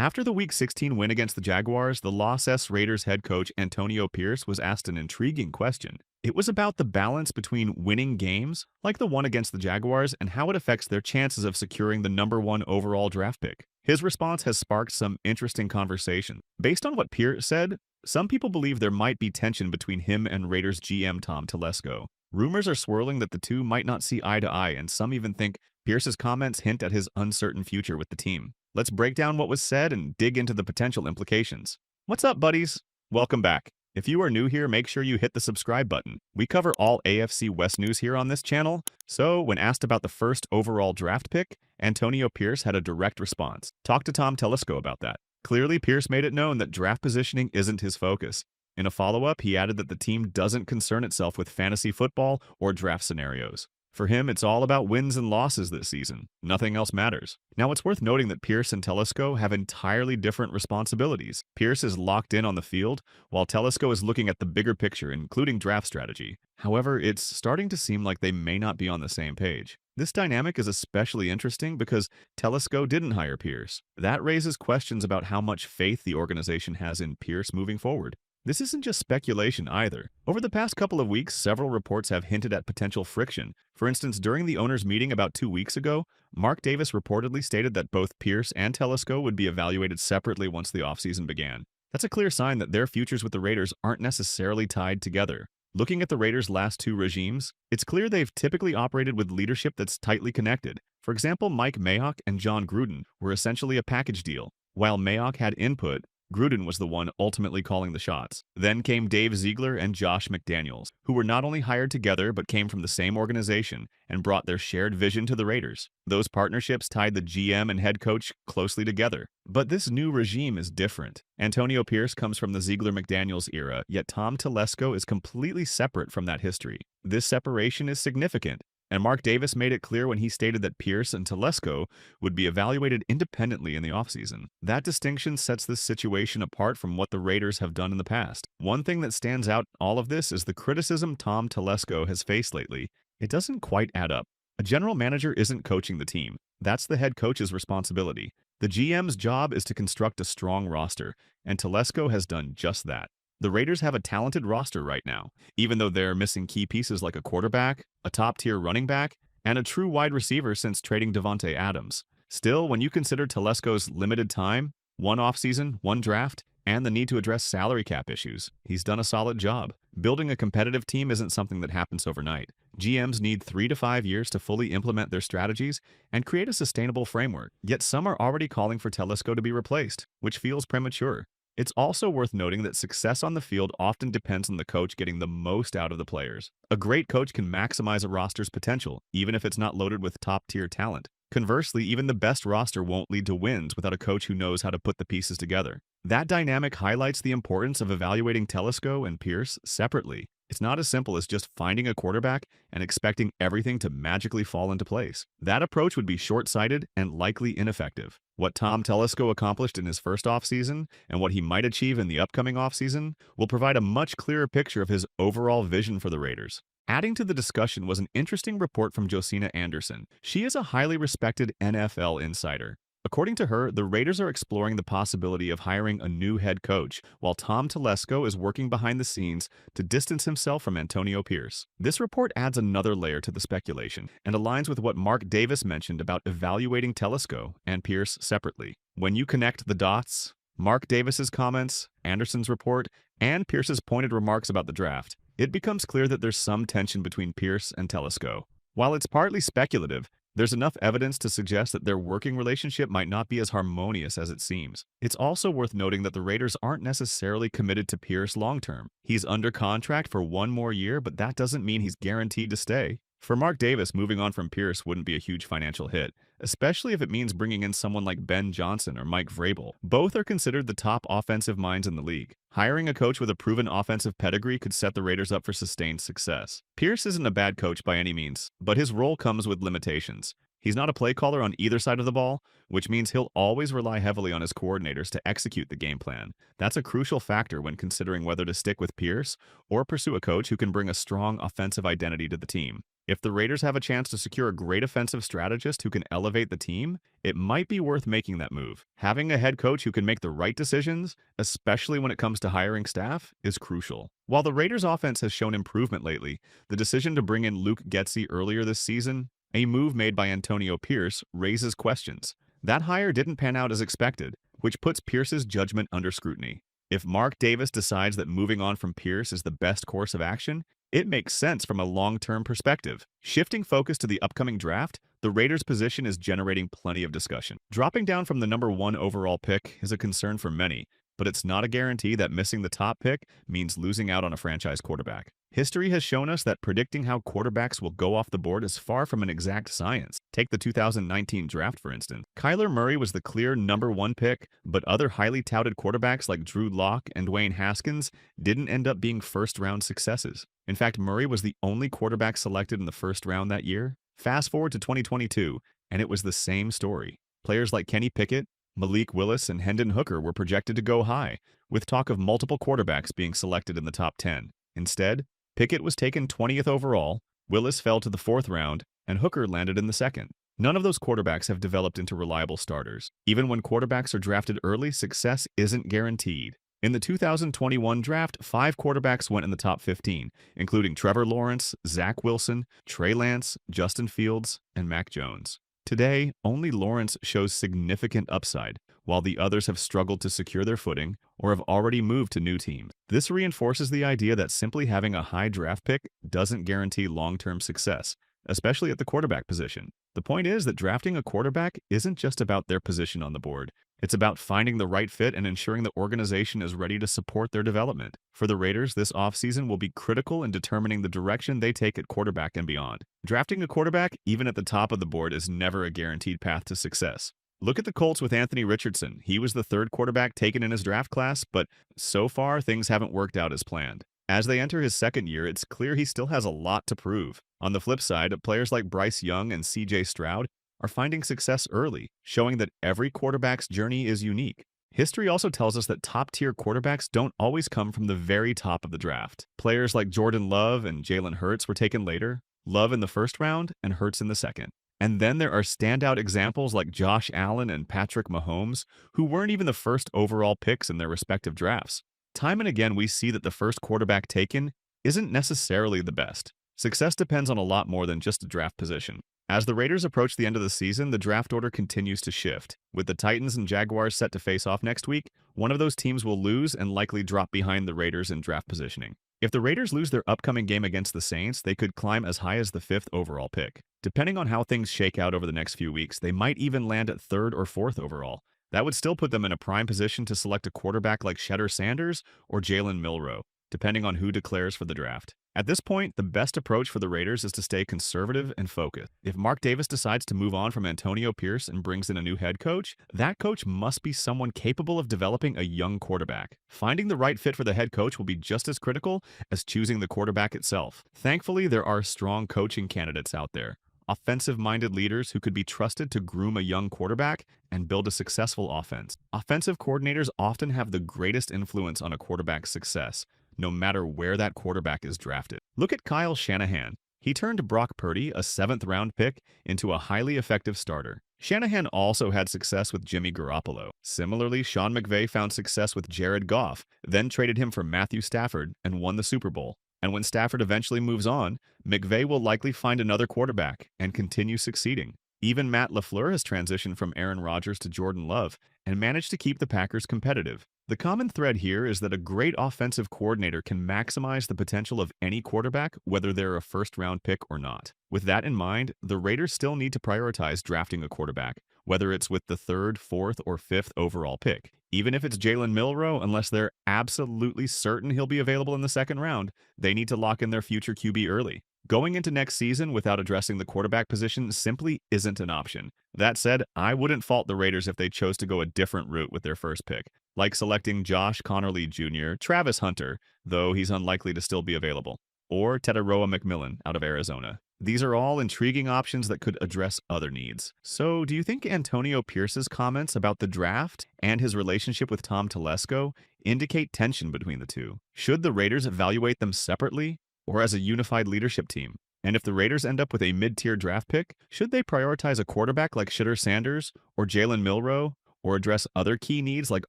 After the Week 16 win against the Jaguars, the Los Angeles Raiders head coach Antonio Pierce was asked an intriguing question. It was about the balance between winning games, like the one against the Jaguars, and how it affects their chances of securing the #1 overall draft pick. His response has sparked some interesting conversation. Based on what Pierce said, some people believe there might be tension between him and Raiders GM Tom Telesco. Rumors are swirling that the two might not see eye to eye, and some even think Pierce's comments hint at his uncertain future with the team. Let's break down what was said and dig into the potential implications. What's up, buddies? Welcome back. If you are new here, make sure you hit the subscribe button. We cover all AFC West news here on this channel, so when asked about the first overall draft pick, Antonio Pierce had a direct response. Talk to Tom Telesco about that. Clearly, Pierce made it known that draft positioning isn't his focus. In a follow-up, he added that the team doesn't concern itself with fantasy football or draft scenarios. For him, it's all about wins and losses this season. Nothing else matters. Now, it's worth noting that Pierce and Telesco have entirely different responsibilities. Pierce is locked in on the field, while Telesco is looking at the bigger picture, including draft strategy. However, it's starting to seem like they may not be on the same page. This dynamic is especially interesting because Telesco didn't hire Pierce. That raises questions about how much faith the organization has in Pierce moving forward. This isn't just speculation either. Over the past couple of weeks, several reports have hinted at potential friction. For instance, during the owners' meeting about 2 weeks ago, Mark Davis reportedly stated that both Pierce and Telesco would be evaluated separately once the offseason began. That's a clear sign that their futures with the Raiders aren't necessarily tied together. Looking at the Raiders' last two regimes, it's clear they've typically operated with leadership that's tightly connected. For example, Mike Mayock and John Gruden were essentially a package deal. While Mayock had input, Gruden was the one ultimately calling the shots. Then came Dave Ziegler and Josh McDaniels, who were not only hired together but came from the same organization and brought their shared vision to the Raiders. Those partnerships tied the GM and head coach closely together. But this new regime is different. Antonio Pierce comes from the Ziegler-McDaniels era, yet Tom Telesco is completely separate from that history. This separation is significant, and Mark Davis made it clear when he stated that Pierce and Telesco would be evaluated independently in the offseason. That distinction sets this situation apart from what the Raiders have done in the past. One thing that stands out in all of this is the criticism Tom Telesco has faced lately. It doesn't quite add up. A general manager isn't coaching the team. That's the head coach's responsibility. The GM's job is to construct a strong roster, and Telesco has done just that. The Raiders have a talented roster right now, even though they're missing key pieces like a quarterback, a top-tier running back, and a true wide receiver since trading Devontae Adams. Still, when you consider Telesco's limited time, one offseason, one draft, and the need to address salary cap issues, he's done a solid job. Building a competitive team isn't something that happens overnight. GMs need 3 to 5 years to fully implement their strategies and create a sustainable framework. Yet some are already calling for Telesco to be replaced, which feels premature. It's also worth noting that success on the field often depends on the coach getting the most out of the players. A great coach can maximize a roster's potential, even if it's not loaded with top-tier talent. Conversely, even the best roster won't lead to wins without a coach who knows how to put the pieces together. That dynamic highlights the importance of evaluating Telesco and Pierce separately. It's not as simple as just finding a quarterback and expecting everything to magically fall into place. That approach would be short-sighted and likely ineffective. What Tom Telesco accomplished in his first offseason and what he might achieve in the upcoming offseason will provide a much clearer picture of his overall vision for the Raiders. Adding to the discussion was an interesting report from Josina Anderson. She is a highly respected NFL insider. According to her, the Raiders are exploring the possibility of hiring a new head coach, while Tom Telesco is working behind the scenes to distance himself from Antonio Pierce. This report adds another layer to the speculation and aligns with what Mark Davis mentioned about evaluating Telesco and Pierce separately. When you connect the dots, Mark Davis's comments, Anderson's report, and Pierce's pointed remarks about the draft, it becomes clear that there's some tension between Pierce and Telesco. While it's partly speculative, there's enough evidence to suggest that their working relationship might not be as harmonious as it seems. It's also worth noting that the Raiders aren't necessarily committed to Pierce long-term. He's under contract for 1 more year, but that doesn't mean he's guaranteed to stay. For Mark Davis, moving on from Pierce wouldn't be a huge financial hit, especially if it means bringing in someone like Ben Johnson or Mike Vrabel. Both are considered the top offensive minds in the league. Hiring a coach with a proven offensive pedigree could set the Raiders up for sustained success. Pierce isn't a bad coach by any means, but his role comes with limitations. He's not a play caller on either side of the ball, which means he'll always rely heavily on his coordinators to execute the game plan. That's a crucial factor when considering whether to stick with Pierce or pursue a coach who can bring a strong offensive identity to the team. If the Raiders have a chance to secure a great offensive strategist who can elevate the team, it might be worth making that move. Having a head coach who can make the right decisions, especially when it comes to hiring staff, is crucial. While the Raiders' offense has shown improvement lately, the decision to bring in Luke Getsy earlier this season, a move made by Antonio Pierce, raises questions. That hire didn't pan out as expected, which puts Pierce's judgment under scrutiny. If Mark Davis decides that moving on from Pierce is the best course of action, it makes sense from a long-term perspective. Shifting focus to the upcoming draft, the Raiders' position is generating plenty of discussion. Dropping down from the #1 overall pick is a concern for many, but it's not a guarantee that missing the top pick means losing out on a franchise quarterback. History has shown us that predicting how quarterbacks will go off the board is far from an exact science. Take the 2019 draft, for instance. Kyler Murray was the clear #1 pick, but other highly touted quarterbacks like Drew Lock and Dwayne Haskins didn't end up being first-round successes. In fact, Murray was the only quarterback selected in the first round that year. Fast forward to 2022, and it was the same story. Players like Kenny Pickett, Malik Willis, and Hendon Hooker were projected to go high, with talk of multiple quarterbacks being selected in the top 10. Instead, Pickett was taken 20th overall, Willis fell to the 4th round, and Hooker landed in the 2nd. None of those quarterbacks have developed into reliable starters. Even when quarterbacks are drafted early, success isn't guaranteed. In the 2021 draft, 5 quarterbacks went in the top 15, including Trevor Lawrence, Zach Wilson, Trey Lance, Justin Fields, and Mac Jones. Today, only Lawrence shows significant upside, while the others have struggled to secure their footing or have already moved to new teams. This reinforces the idea that simply having a high draft pick doesn't guarantee long-term success, especially at the quarterback position. The point is that drafting a quarterback isn't just about their position on the board. It's about finding the right fit and ensuring the organization is ready to support their development. For the Raiders, this offseason will be critical in determining the direction they take at quarterback and beyond. Drafting a quarterback, even at the top of the board, is never a guaranteed path to success. Look at the Colts with Anthony Richardson. He was the 3rd quarterback taken in his draft class, but so far things haven't worked out as planned. As they enter his 2nd year, it's clear he still has a lot to prove. On the flip side, players like Bryce Young and CJ Stroud are finding success early, showing that every quarterback's journey is unique. History also tells us that top-tier quarterbacks don't always come from the very top of the draft. Players like Jordan Love and Jalen Hurts were taken later, Love in the 1st round and Hurts in the 2nd. And then there are standout examples like Josh Allen and Patrick Mahomes, who weren't even the 1st overall picks in their respective drafts. Time and again, we see that the first quarterback taken isn't necessarily the best. Success depends on a lot more than just a draft position. As the Raiders approach the end of the season, the draft order continues to shift. With the Titans and Jaguars set to face off next week, one of those teams will lose and likely drop behind the Raiders in draft positioning. If the Raiders lose their upcoming game against the Saints, they could climb as high as the 5th overall pick. Depending on how things shake out over the next few weeks, they might even land at 3rd or 4th overall. That would still put them in a prime position to select a quarterback like Shedeur Sanders or Jalen Milroe, depending on who declares for the draft. At this point, the best approach for the Raiders is to stay conservative and focused. If Mark Davis decides to move on from Antonio Pierce and brings in a new head coach, that coach must be someone capable of developing a young quarterback. Finding the right fit for the head coach will be just as critical as choosing the quarterback itself. Thankfully, there are strong coaching candidates out there. Offensive-minded leaders who could be trusted to groom a young quarterback and build a successful offense. Offensive coordinators often have the greatest influence on a quarterback's success, no matter where that quarterback is drafted. Look at Kyle Shanahan. He turned Brock Purdy, a 7th-round pick, into a highly effective starter. Shanahan also had success with Jimmy Garoppolo. Similarly, Sean McVay found success with Jared Goff, then traded him for Matthew Stafford and won the Super Bowl. And when Stafford eventually moves on, McVay will likely find another quarterback and continue succeeding. Even Matt LaFleur has transitioned from Aaron Rodgers to Jordan Love and managed to keep the Packers competitive. The common thread here is that a great offensive coordinator can maximize the potential of any quarterback, whether they're a 1st-round pick or not. With that in mind, the Raiders still need to prioritize drafting a quarterback, whether it's with the 3rd, 4th, or 5th overall pick. Even if it's Jalen Milroe, unless they're absolutely certain he'll be available in the 2nd round, they need to lock in their future QB early. Going into next season without addressing the quarterback position simply isn't an option. That said, I wouldn't fault the Raiders if they chose to go a different route with their first pick, like selecting Josh Connerly Jr., Travis Hunter, though he's unlikely to still be available, or Tetaroa McMillan out of Arizona. These are all intriguing options that could address other needs. So, do you think Antonio Pierce's comments about the draft and his relationship with Tom Telesco indicate tension between the two? Should the Raiders evaluate them separately or as a unified leadership team? And if the Raiders end up with a mid-tier draft pick, should they prioritize a quarterback like Shitter Sanders or Jalen Milroe, or address other key needs like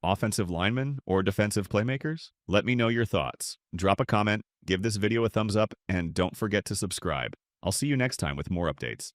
offensive linemen or defensive playmakers? Let me know your thoughts. Drop a comment, give this video a thumbs up, and don't forget to subscribe. I'll see you next time with more updates.